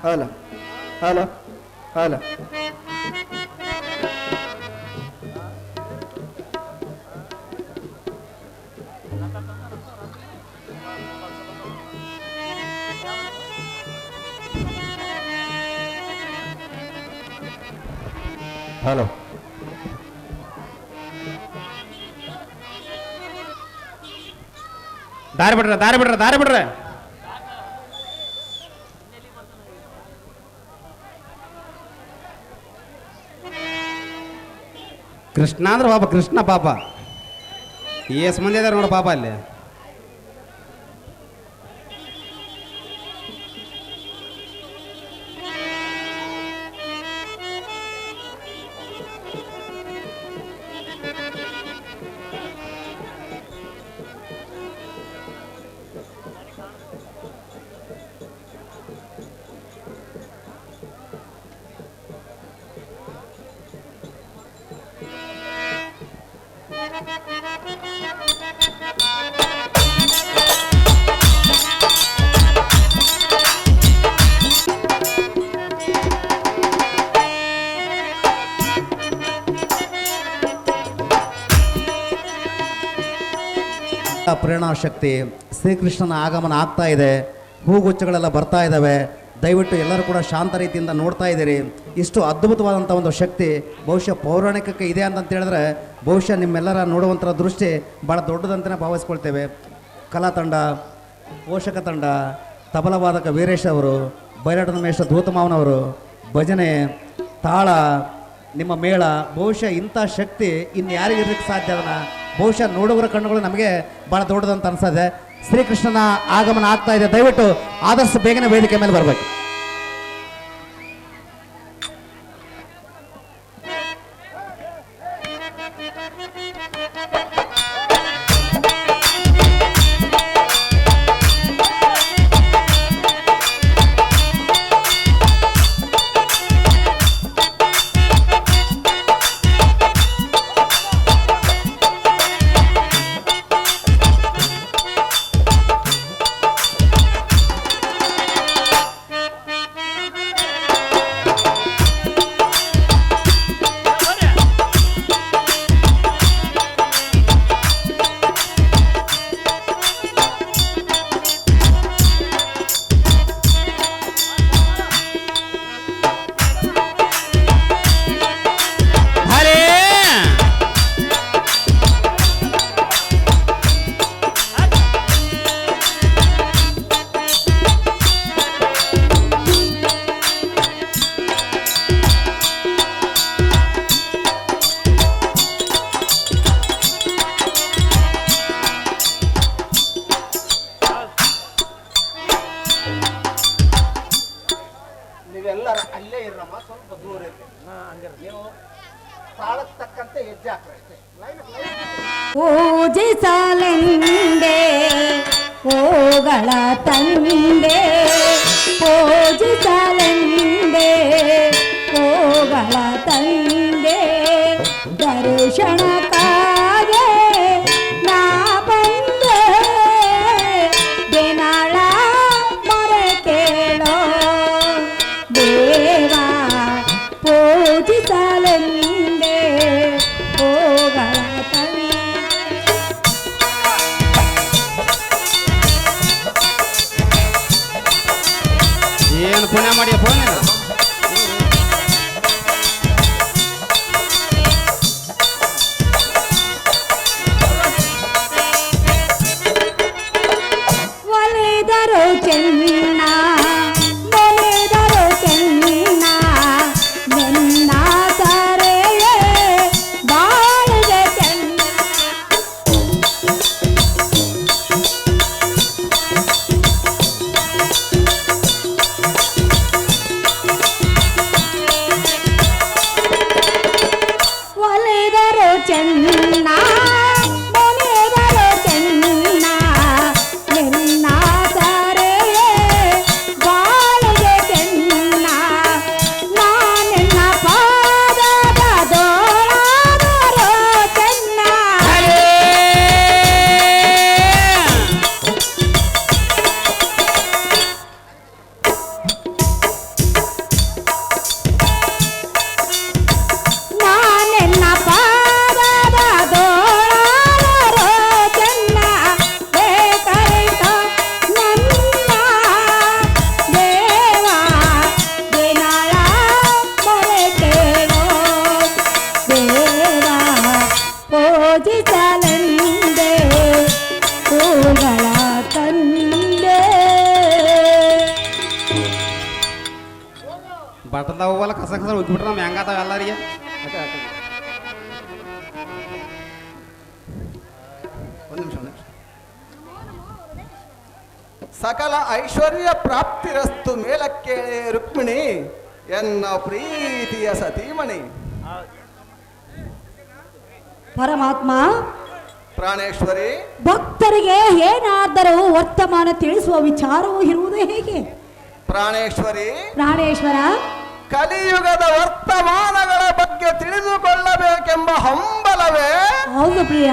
Hello hello hello. Hello ದಾರಿ ಬಿಡ್ರ ದಾರಿ ಬಿಡ್ರ ದಾರಿ ಬಿಡ್ರ. ಕೃಷ್ಣ ಅಂದ್ರೆ ಪಾಪ ಕೃಷ್ಣ ಪಾಪ ಏಸ್ ಮಂದಿ ಇದಾರೆ ನೋಡು ಪಾಪ ಅಲ್ಲಿ. ಪ್ರೇರಣಾ ಶಕ್ತಿ ಶ್ರೀಕೃಷ್ಣನ ಆಗಮನ ಆಗ್ತಾ ಇದೆ. ಹೂಗುಚ್ಚಗಳೆಲ್ಲ ಬರ್ತಾ ಇದ್ದಾವೆ. ದಯವಿಟ್ಟು ಎಲ್ಲರೂ ಕೂಡ ಶಾಂತ ರೀತಿಯಿಂದ ನೋಡ್ತಾ ಇದ್ದೀರಿ. ಇಷ್ಟು ಅದ್ಭುತವಾದಂಥ ಒಂದು ಶಕ್ತಿ ಬಹುಶಃ ಪೌರಾಣಿಕಕ್ಕೆ ಇದೆ ಅಂತ ಹೇಳಿದ್ರೆ ಬಹುಶಃ ನಿಮ್ಮೆಲ್ಲರ ನೋಡುವಂಥ ದೃಷ್ಟಿ ಭಾಳ ದೊಡ್ಡದಂತಲೇ ಭಾವಿಸ್ಕೊಳ್ತೇವೆ. ಕಲಾ ತಂಡ, ಪೋಷಕ ತಂಡ, ತಬಲವಾದಕ ವೀರೇಶ್ ಅವರು, ಬಯಲಾಟದ ಮೇಷ್ಟ್ರ ಧೂತಮಾವನವರು, ಭಜನೆ, ತಾಳ, ನಿಮ್ಮ ಮೇಳ, ಬಹುಶಃ ಇಂಥ ಶಕ್ತಿ ಇನ್ನು ಯಾರಿಗೆ ಇರಲಿಕ್ಕೆ ಸಾಧ್ಯ ಅದನ್ನ ಬಹುಶಃ ನೋಡುಗರ ಕಣ್ಣುಗಳು ನಮಗೆ ಭಾಳ ದೊಡ್ಡದಂತ ಅನ್ಸದೆ. ಶ್ರೀಕೃಷ್ಣನ ಆಗಮನ ಆಗ್ತಾ ಇದೆ. ದಯವಿಟ್ಟು ಆದಷ್ಟು ಬೇಗನೆ ವೇದಿಕೆ ಮೇಲೆ ಬರಬೇಕು. ನೀವೆಲ್ಲರ ಅಲ್ಲೇ ಇರಮ್ಮ, ಸ್ವಲ್ಪ ದೂರ ಇರ್ರಿ. ನೀವು ತಾಳಕ್ಕೆ ತಕ್ಕಂತೆ ಹೆಜ್ಜೆ ಹಾಕ್ರಿ ಅಷ್ಟೇ. ಪೂಜಿಸಲೆಂದೆ ಓಗಳ ತಂದೆ, ಪೂಜಿಸಲೆಂದೆ ಓಗಳ ತಂದೆ, ದರ್ಶನಕ್ಕಾಗೆ ನಾ ಬಂದೆ, ದಿನಾಳ ಮೊರೆ ಕೇಳೋ ದೇವ, ಪೂಜಿಸಲೆಂದೆ ಓಗಳ ತಂದೆ. ಏನು ಪುಣ್ಯ ಮಾಡಿ ಫೋನ್ ಒಲಿದರು ಚೆನ್ನ, ಒಲಿದರು ಚೆನ್ನ, ನಿನ್ನ ತರೆಯೇ ಬಾಳಿಗೆ ಚೆನ್ನ. ಒಲಿದರು ಚೆನ್ನ, ಒಲಿದರು ಚೆನ್ನ, ನಿನ್ನ ತರೆಯೇ ಬಟ್ಟಲ್ದಾಗ ಹೋಗಲ್ಲ ಕಸ ಕಸ ಉಗ್ಬಿಟ್ರೆ ನಮ್ಮ ಹೆಂಗಾತಾವ ಎಲ್ಲರಿಗೆ. ಒಂದು ನಿಮಿಷ. ಸಕಲ ಐಶ್ವರ್ಯ ಪ್ರಾಪ್ತಿರಸ್ತು ಮೇಲಕ್ಕೇಳೆ ರುಕ್ಮಿಣಿ ಎನ್ನ ಪ್ರೀತಿಯ ಸತೀಮಣಿ. ಪರಮಾತ್ಮ ಪ್ರಾಣೇಶ್ವರಿ, ಭಕ್ತರಿಗೆ ಏನಾದರೂ ವರ್ತಮಾನ ತಿಳಿಸುವ ವಿಚಾರವೂ ಇರುವುದು ಹೇಗೆ? ಪ್ರಾಣೇಶ್ವರಿ, ಪ್ರಾಣೇಶ್ವರ, ಕಲಿಯುಗದ ವರ್ತಮಾನಗಳ ಬಗ್ಗೆ ತಿಳಿದುಕೊಳ್ಳಬೇಕೆಂಬ ಹಂಬಲವೇ? ಹೌದು ಪ್ರಿಯ.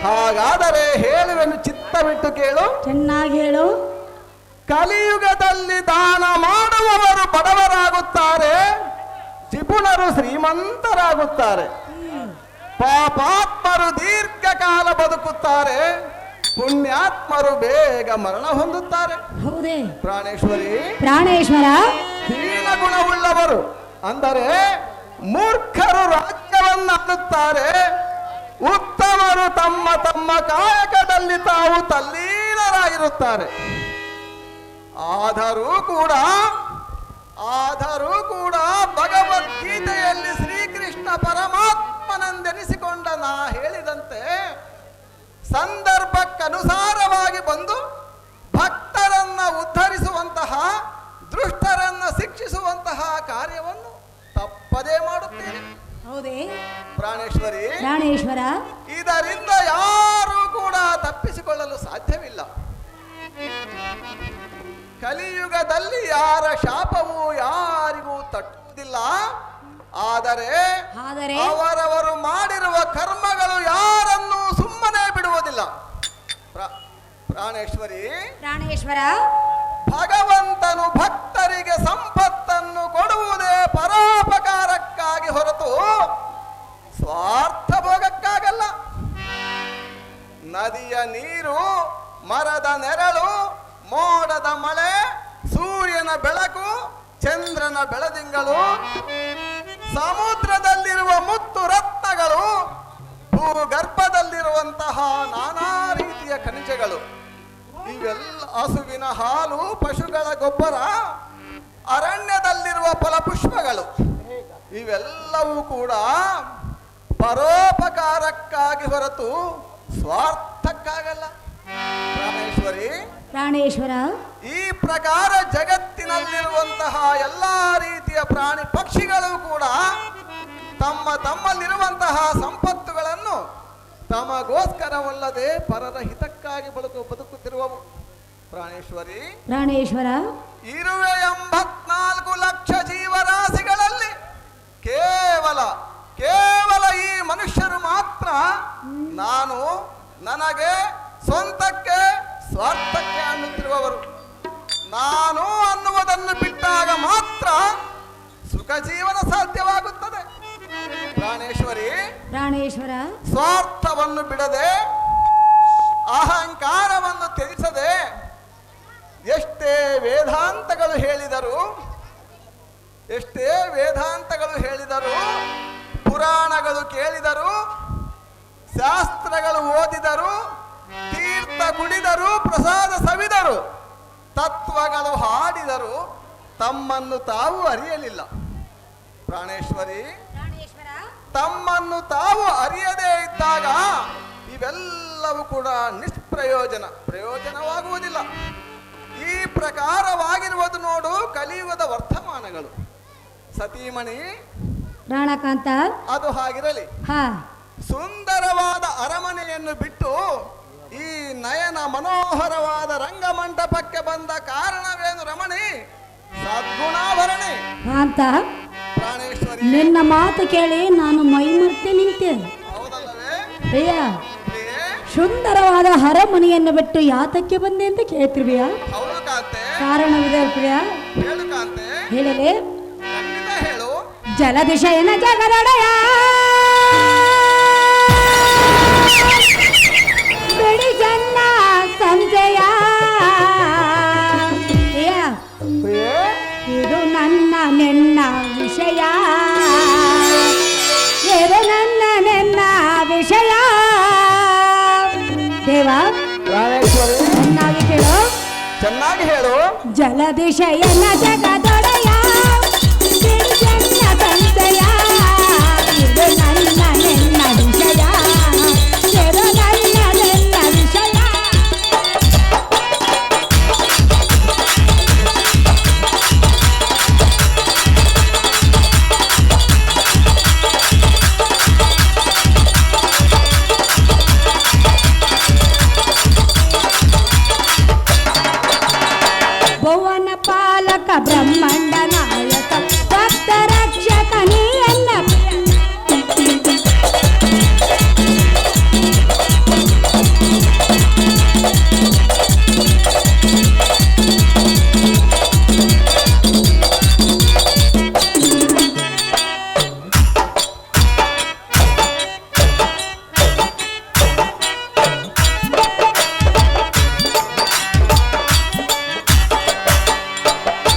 ಹಾಗಾದರೆ ಹೇಳುವೆನು, ಚಿತ್ತವಿಟ್ಟು ಕೇಳು. ಚೆನ್ನಾಗಿ ಹೇಳು. ಕಲಿಯುಗದಲ್ಲಿ ದಾನ ಮಾಡುವವರು ಬಡವರಾಗುತ್ತಾರೆ, ಜಿಪುಣರು ಶ್ರೀಮಂತರಾಗುತ್ತಾರೆ, ಪಾಪಾತ್ಮರು ದೀರ್ಘಕಾಲ ಬದುಕುತ್ತಾರೆ, ಪುಣ್ಯಾತ್ಮರು ಬೇಗ ಮರಣ ಹೊಂದುತ್ತಾರೆ. ಹೌದೇ ಪ್ರಾಣೇಶ್ವರಿ, ಪ್ರಾಣೇಶ್ವರ, ಹೀನ ಗುಣವುಳ್ಳವರು ಅಂದರೆ ಮೂರ್ಖರು ರಾಜ್ಯವನ್ನು ಆಳುತ್ತಾರೆ, ಉತ್ತಮರು ತಮ್ಮ ತಮ್ಮ ಕಾಯಕದಲ್ಲಿ ತಾವು ತಲ್ಲೀನರಾಗಿರುತ್ತಾರೆ. ಆದರೂ ಕೂಡ ಭಗವದ್ಗೀತೆಯಲ್ಲಿ ಶ್ರೀಕೃಷ್ಣ ಪರಮಾತ್ಮನೆಂದೆನಿಸಿಕೊಂಡ ನಾ ಹೇಳಿದಂತೆ ಸಂದರ್ಭಕ್ಕನುಸಾರವಾಗಿ ಬಂದು ಭಕ್ತರನ್ನ ಉದ್ಧರಿಸುವಂತಹ, ದುಷ್ಟರನ್ನ ಶಿಕ್ಷಿಸುವಂತಹ ಕಾರ್ಯವನ್ನು ತಪ್ಪದೇ ಮಾಡುತ್ತೇನೆ. ಹೌದೇ ಪ್ರಾಣೇಶ್ವರಿ, ಪ್ರಾಣೇಶ್ವರ, ಇದರಿಂದ ಯಾರೂ ಕೂಡ ತಪ್ಪಿಸಿಕೊಳ್ಳಲು ಸಾಧ್ಯವಿಲ್ಲ. ಕಲಿಯುಗದಲ್ಲಿ ಯಾರ ಶಾಪವು ಯಾರಿಗೂ ತಟ್ಟುವುದಿಲ್ಲ. ಆದರೆ ಅವರವರು ಮಾಡಿರುವ ಕರ್ಮಗಳು ಯಾರನ್ನೂ ಸುಮ್ಮನೆ ಬಿಡುವುದಿಲ್ಲ. ಪ್ರಾಣೇಶ್ವರಿ, ಪ್ರಾಣೇಶ್ವರ, ಭಗವಂತನು ಭಕ್ತರಿಗೆ ಸಂಪತ್ತನ್ನು ಕೊಡುವುದೇ ಪರೋಪಕಾರಕ್ಕಾಗಿ ಹೊರತು ಸ್ವಾರ್ಥ ಭೋಗಕ್ಕಾಗಲ್ಲ. ನದಿಯ ನೀರು, ಮರದ ನೆರಳು, ಮೋಡದ ಮಳೆ, ಸೂರ್ಯನ ಬೆಳಕು, ಚಂದ್ರನ ಬೆಳದಿಂಗಳು, ಸಮುದ್ರದಲ್ಲಿರುವ ಮುತ್ತು ರತ್ನಗಳು, ಭೂಗರ್ಭದಲ್ಲಿರುವಂತಹ ನಾನಾ ರೀತಿಯ ಖನಿಜಗಳು, ಇವೆಲ್ಲ, ಹಸುವಿನ ಹಾಲು, ಪಶುಗಳ ಗೊಬ್ಬರ, ಅರಣ್ಯದಲ್ಲಿರುವ ಫಲಪುಷ್ಪಗಳು, ಇವೆಲ್ಲವೂ ಕೂಡ ಪರೋಪಕಾರಕ್ಕಾಗಿ ಹೊರತು ಸ್ವಾರ್ಥಕ್ಕಾಗಲ್ಲ. ಪ್ರಾಣೇಶ್ವರಿ, ಪ್ರಾಣೇಶ್ವರ, ಈ ಪ್ರಕಾರ ಜಗತ್ತಿನಲ್ಲಿರುವಂತಹ ಎಲ್ಲಾ ರೀತಿಯ ಪ್ರಾಣಿ ಪಕ್ಷಿಗಳು ಕೂಡ ತಮ್ಮಲ್ಲಿರುವಂತಹ ಸಂಪತ್ತುಗಳನ್ನು ತಮಗೋಸ್ಕರವಲ್ಲದೆ ಪರರ ಹಿತಕ್ಕಾಗಿ ಬದುಕುತ್ತಿರುವವು. ಪ್ರಾಣೇಶ್ವರಿ, ಪ್ರಾಣೇಶ್ವರ, ಇರುವೆ 84 ಲಕ್ಷ ಜೀವರಾಶಿಗಳಲ್ಲಿ ಕೇವಲ ಈ ಮನುಷ್ಯರು ಮಾತ್ರ ನಾನು, ನನಗೆ, ಸ್ವಂತಕ್ಕೆ, ಸ್ವಾರ್ಥಕ್ಕೆ ಅನ್ನುತ್ತಿರುವವರು. ನಾನು ಅನ್ನುವುದನ್ನು ಬಿಟ್ಟಾಗ ಮಾತ್ರ ಸುಖ ಜೀವನ ಸಾಧ್ಯವಾಗುತ್ತದೆ. ಪ್ರಾಣೇಶ್ವರಿ, ಪ್ರಾಣೇಶ್ವರ, ಸ್ವಾರ್ಥವನ್ನು ಬಿಡದೆ, ಅಹಂಕಾರವನ್ನು ತ್ಯಜಿಸದೆ, ಎಷ್ಟೇ ವೇದಾಂತಗಳು ಹೇಳಿದರು, ಪುರಾಣಗಳು ಕೇಳಿದರು, ಶಾಸ್ತ್ರಗಳು ಓದಿದರು, ತೀರ್ಥ ಕುಡಿದರು, ಪ್ರಸಾದ ಸವಿದರು, ತತ್ವಗಳು ಹಾಡಿದರು, ತಮ್ಮನ್ನು ತಾವು ಅರಿಯಲಿಲ್ಲ. ಪ್ರಾಣೇಶ್ವರಿ, ತಮ್ಮನ್ನು ತಾವು ಅರಿಯದೇ ಇದ್ದಾಗ ಇವೆಲ್ಲವೂ ಕೂಡ ಪ್ರಯೋಜನವಾಗುವುದಿಲ್ಲ. ಈ ಪ್ರಕಾರವಾಗಿರುವುದು ನೋಡು ಕಲಿಯುಗದ ವರ್ತಮಾನಗಳು. ಸತೀಮಣಿ, ಪ್ರಾಣಕಾಂತ, ಅದು ಹಾಗಿರಲಿ. ಸುಂದರವಾದ ಅರಮನೆಯನ್ನು ಬಿಟ್ಟು ಈ ನಯನ ಮನೋಹರವಾದ ರಂಗಮಂಟಪಕ್ಕೆ ಬಂದ ಕಾರಣವೇನು ರಮಣಿ? ಸದ್ಗುಣಾಭರಣಿ. ಕಾಂತ, ಪ್ರಾಣೇಶ್ವರಿ, ನಿನ್ನ ಮಾತು ಕೇಳಿ ನಾನು ಮೈಮರ್ತೆ ನಿಂತೆ. ಹೌದಲ್ಲವೇ ಪ್ರಿಯ? ಪ್ರಿಯೆ, ಸುಂದರವಾದ ಅರಮನೆಯನ್ನು ಬಿಟ್ಟು ಯಾತಕ್ಕೆ ಬಂದೆ ಅಂತ ಕೇಳ್ತಿರ್ಬಿಯ? ಹೌದು ಕಾಂತೆ. ಕಾರಣವಿದೆ ಪ್ರಿಯ, ಹೇಳು ಕಾಂತೆ. ಹೇಳಲೇ? ಖಂಡಿತ ಹೇಳು. ಜಲದಿಶಯನ ಜಗದೊಡೆಯ ಬಿಡಿ ಜನ್ನ ಸಂಜಯ, ಇದು ನನ್ನ ನಿನ್ನ ವಿಷಯ, ಇದು ನನ್ನ ನಿನ್ನ ವಿಷಯ. ದೇವ, ಚೆನ್ನಾಗಿ ಕೇಳು, ಚೆನ್ನಾಗಿ ಹೇಳು. ಜಲದಿಶಯನ ಜಗದೊಡೆಯ ಸಂಶಯ ಇದು ನನ್ನ ನಿನ್ನ ವಿಷಯ ಇದು ನನ್ನ ನಿನ್ನ ವಿಷಯ ಭುವನ ಪಾಲಕ ಬ್ರಹ್ಮಾಂಡ ನಾಯಕ ಭಕ್ತ ರಕ್ಷಕ ನೀಯನ್ನ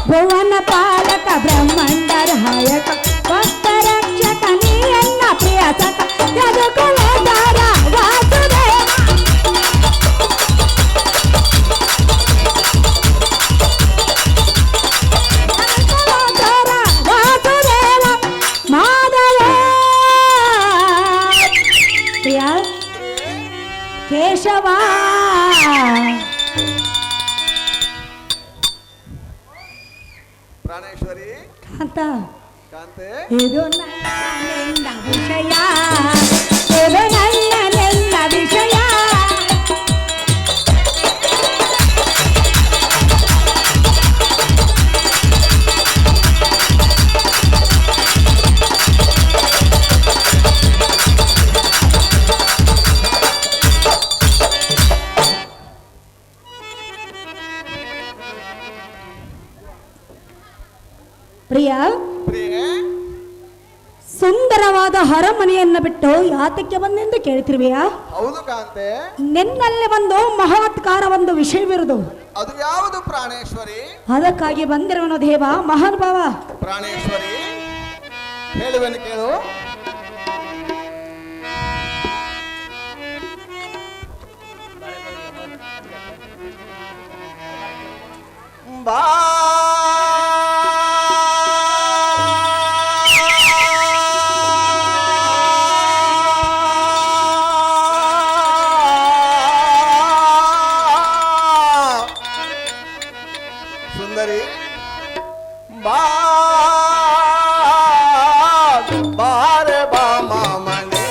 ಭುವನ ಪಾಲಕ ಬ್ರಹ್ಮಾಂಡ ನಾಯಕ ಭಕ್ತ ರಕ್ಷಕ ನೀಯನ್ನ ಪ್ರಿಯ ಸಖ ಯದುಕುಲಧಾರ ವಾಸುದೇವ ಯದುಕುಲಧಾರ ವಾಸುದೇವ ಮಾಧವ ಪ್ರಿಯ ಕೇಶವ ಪ್ರಾಣೇಶ್ವರಿ ಕಾಂತ ಕಾಂತೆ ಇದು ನನ್ನ ನಿನ್ನ ವಿಷಯ ಇದು ನನ್ನ ನಿನ್ನ ವಿಷಯ ಪ್ರಿಯ ಪ್ರಿಯೆ ಸುಂದರವಾದ ಅರಮನೆಯನ್ನ ಬಿಟ್ಟು ಯಾತಕ್ಕೆ ಬಂದೆಂದು ಕೇಳ್ತಿರುವೆಯಾ? ಹೌದು ಕಾಂತೆ. ನಿನ್ನಲ್ಲಿ ಒಂದು ಮಹತ್ಕಾರ ಒಂದು ವಿಷಯವಿರುವುದು. ಅದು ಯಾವುದು ಪ್ರಾಣೇಶ್ವರಿ? ಅದಕ್ಕಾಗಿ ಬಂದಿರುವನು ದೇವ ಮಹಾನುಭಾವ. ಪ್ರಾಣೇಶ್ವರಿ ಹೇಳುವೆನು ಕೇಳು. ಬಾ ಸುಂದರಿ ಬಾ ಬಾರೆ ಬಾ ಮಾಮನೆ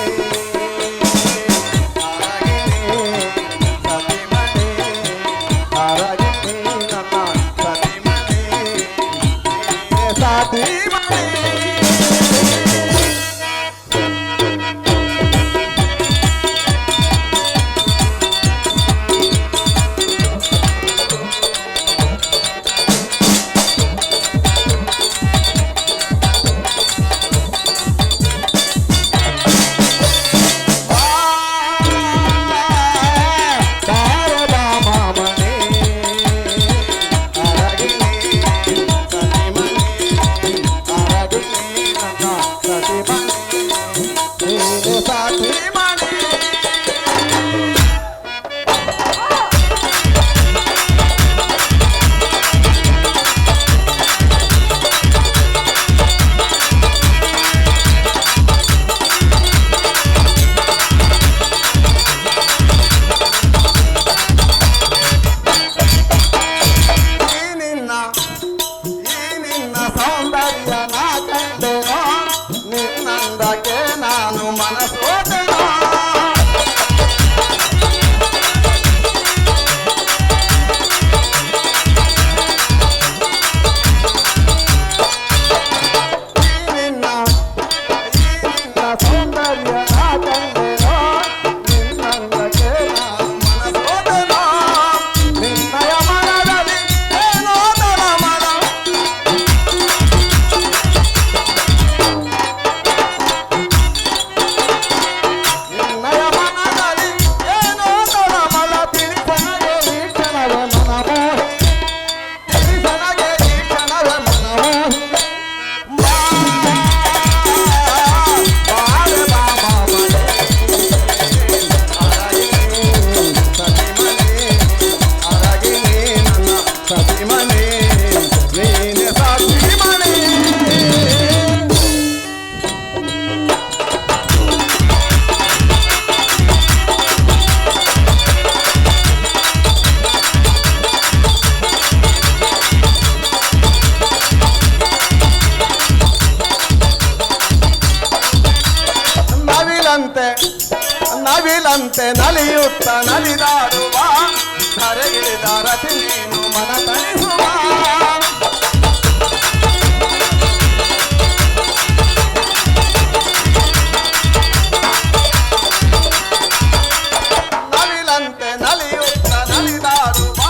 ನವಿಲಂತೆ ನಲಿಯುತ್ತ ನಲಿದಾಡುವ ಧರೆಗಿಳಿದ ರತಿ ನೀನು ಮನ ತಣಿಸುವ ನವಿಲಂತೆ ನಲಿಯುತ್ತ ನಲಿದಾಡುವ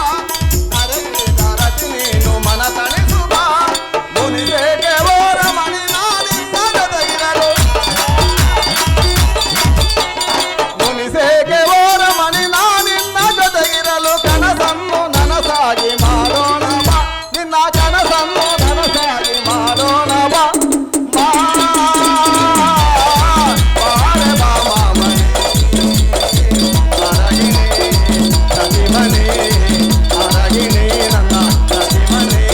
ಧರೆಗಿಳಿದ ರತಿ ನೀನು ಮನ ತಣಿಸುವ ಮುನಿಬೇಕೆ ಓರ ಮಣಿ ನಾನಿನ್ನ ಜೊತೆಗಿರಲು ಮುನಿಸೇಗೆ ಓರ ಮಣಿ ನಾನಿನ್ನ ಜೊತೆಗಿರಲು ಕನಸನ್ನು ನನಸಾಗಿ ಮಾಡೋಣ ಬಾ ನಿನ್ನ ಕನಸನ್ನು ನನಸಾಗಿ ಮಾಡೋಣ ಬಾ ಬಾರೆ ಬಾ ಮಾಮನಿ ಅರಗಿಣಿ ಸತಿಮಣಿ ಅರಗಿಣಿ ನನ್ನ ಸತಿಮಣಿ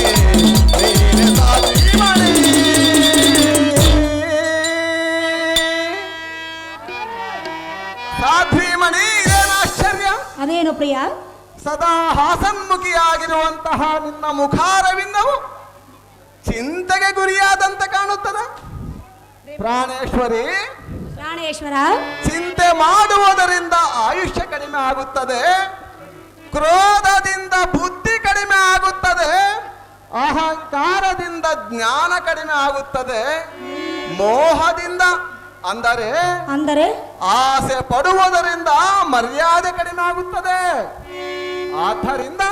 ನೀನೆ ಸಾತಿಮಣಿ ಸಾಧ್ವಿಮಣಿ ಇದೇನು ಆಶ್ಚರ್ಯ ಅದೇನು ಪ್ರಿಯ? ಸದಾ ಹಾಸನ್ಮುಖಿಯಾಗಿರುವಂತಹ ನಿನ್ನ ಮುಖಾರವಿಂದವು ಚಿಂತೆಗೆ ಗುರಿಯಾದಂತೆ ಕಾಣುತ್ತದೆ ಪ್ರಾಣೇಶ್ವರಿ. ಪ್ರಾಣೇಶ್ವರ, ಚಿಂತೆ ಮಾಡುವುದರಿಂದ ಆಯುಷ್ಯ ಕಡಿಮೆ ಆಗುತ್ತದೆ, ಕ್ರೋಧದಿಂದ ಬುದ್ಧಿ ಕಡಿಮೆ ಆಗುತ್ತದೆ, ಅಹಂಕಾರದಿಂದ ಜ್ಞಾನ ಕಡಿಮೆ ಆಗುತ್ತದೆ, ಮೋಹದಿಂದ ಅಂದರೆ ಆಸೆ ಪಡುವುದರಿಂದ ಮರ್ಯಾದೆ ಕಡಿಮೆ ಆಗುತ್ತದೆ. ಆದ್ದರಿಂದ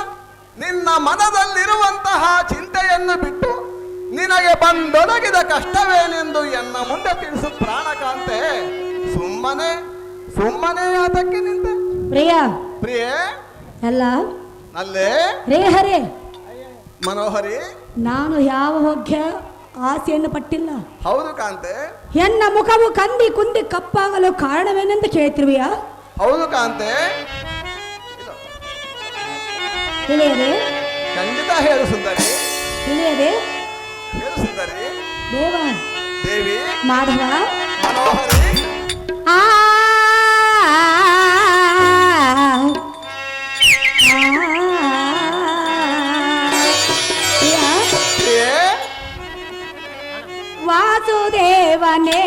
ನಿನ್ನ ಮನದಲ್ಲಿರುವಂತಹ ಚಿಂತೆಯನ್ನು ಬಿಟ್ಟು ನಿನಗೆ ಬಂದೊದಗಿದ ಕಷ್ಟವೇನೆಂದು ಎನ್ನ ಮುಂದೆ ತಿಳಿಸು ಪ್ರಾಣಕಾಂತೆ. ಸುಮ್ಮನೆ ಅದಕ್ಕೆ ನಿಂತೆ ಪ್ರಿಯೇ ಅಲ್ಲ ಅಲ್ಲೇ ರೇ ಹರೇ ಮನೋಹರಿ, ನಾನು ಯಾವ ಹೋಗ್ಯ ಆಸೆಯನ್ನು ಪಟ್ಟಿಲ್ಲ. ಹೌದು ಕಾಂತೆ. ಎನ್ನ ಮುಖವು ಕಂದಿ ಕುಂದಿ ಕಪ್ಪಾಗಲು ಕಾರಣವೇನೆಂದು ಕೇಳ್ತಿರುವೆಯಾ? ಹೌದು ಕಾಂತೆ. ತಿಳಿಯದೆ ಖಂಡಿತ ಹೇಳು ಸುಂದರಿ, ತಿಳಿಯದೆ ಹೇಳು ಸುಂದರಿ. ದೇವ ದೇವಿ ಮಾಧವ ಮನೋಹರಿ. ಆ ವಾಸುದೇವನೇ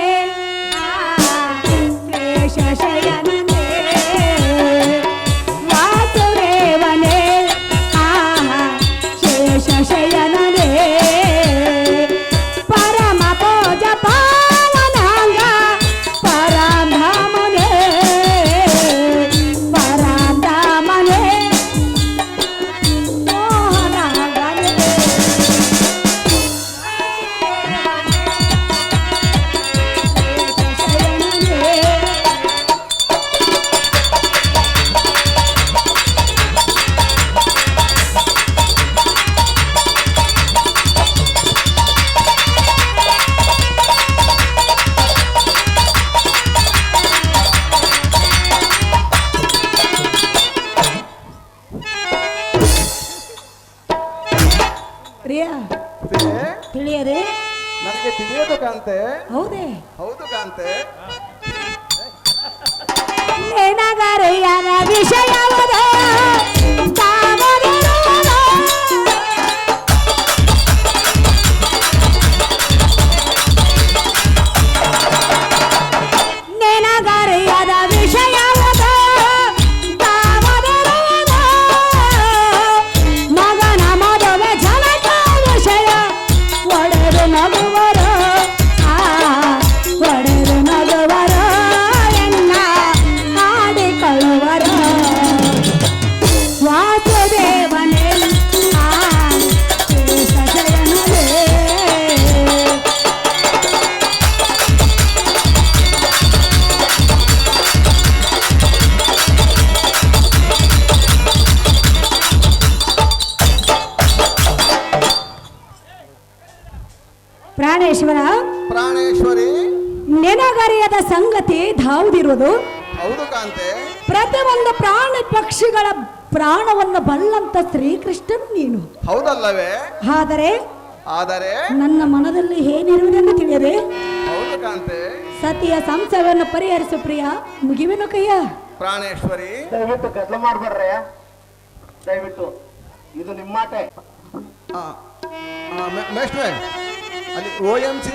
ಶಯನನೇ ವಾಸುದೇವನೇ ಶೇಷಶಯನನೇ ಪರಮ ಪೂಜ ಪಾವನಾಂಗ ಪರಧಾಮನೇ ಪರಧಾಮನೇ ಮೋಹನಾಗನೇ ಪ್ರಿಯ ತಿಳಿಯದೆ ನನಗೆ ತಿಳಿಯೋದು ಕಾಂತೆ. ಹೌದೇ? ಹೌದು ಕಾಂತೆ. ನಗರೆಯರ ವಿಷಯವದ ನೆನಗರೆಯದ ವಿಷಯವದ ಮಗನ ಮದುವೆ ಜನಕ ವಿಷಯ ಒಡೆದು ನಗುವರ ಒಡೆದು ನಗುವರ ಎನ್ನ ಹಾಡಿಕೊಳ್ಳುವರ ವಾಸುದೇವನೇ ಶೇಷಶಯನನೇ. ಪ್ರಾಣೇಶ್ವರಿ ನೆನಗರಿಯದ ಸಂಗತಿ ಧಾವುದಿರುವುದು. ಹೌದು ಕಾಂತೆ. ಪ್ರತಿಯೊಂದು ಪ್ರಾಣಿ ಪಕ್ಷಿಗಳ ಪ್ರಾಣವನ್ನು ಬಲ್ಲಂತ ಶ್ರೀಕೃಷ್ಣನು ನೀನು. ಹೌದಲ್ಲವೇ? ಆದರೆ ನನ್ನ ಮನದಲ್ಲಿ ಏನಿರುವುದೆಂದು ತಿಳಿಯದೆ ಹೌದು ಕಾಂತೆ. ಸತಿಯ ಸಂಶಯವನ್ನು ಪರಿಹರಿಸು ಪ್ರಿಯ, ಮುಗಿವೆನು ಕಯ್ಯ. ಪ್ರಾಣೇಶ್ವರಿ ದಯವಿಟ್ಟು ಗದ್ದಲ ಮಾಡ್ಬೇಡ್ರೆ, ದಯವಿಟ್ಟು ಇದು ನಿಮ್ಮ ಮಾಟೆ. ಮೇಷ್ಟ್ರೆ ಅಲ್ಲಿ OMC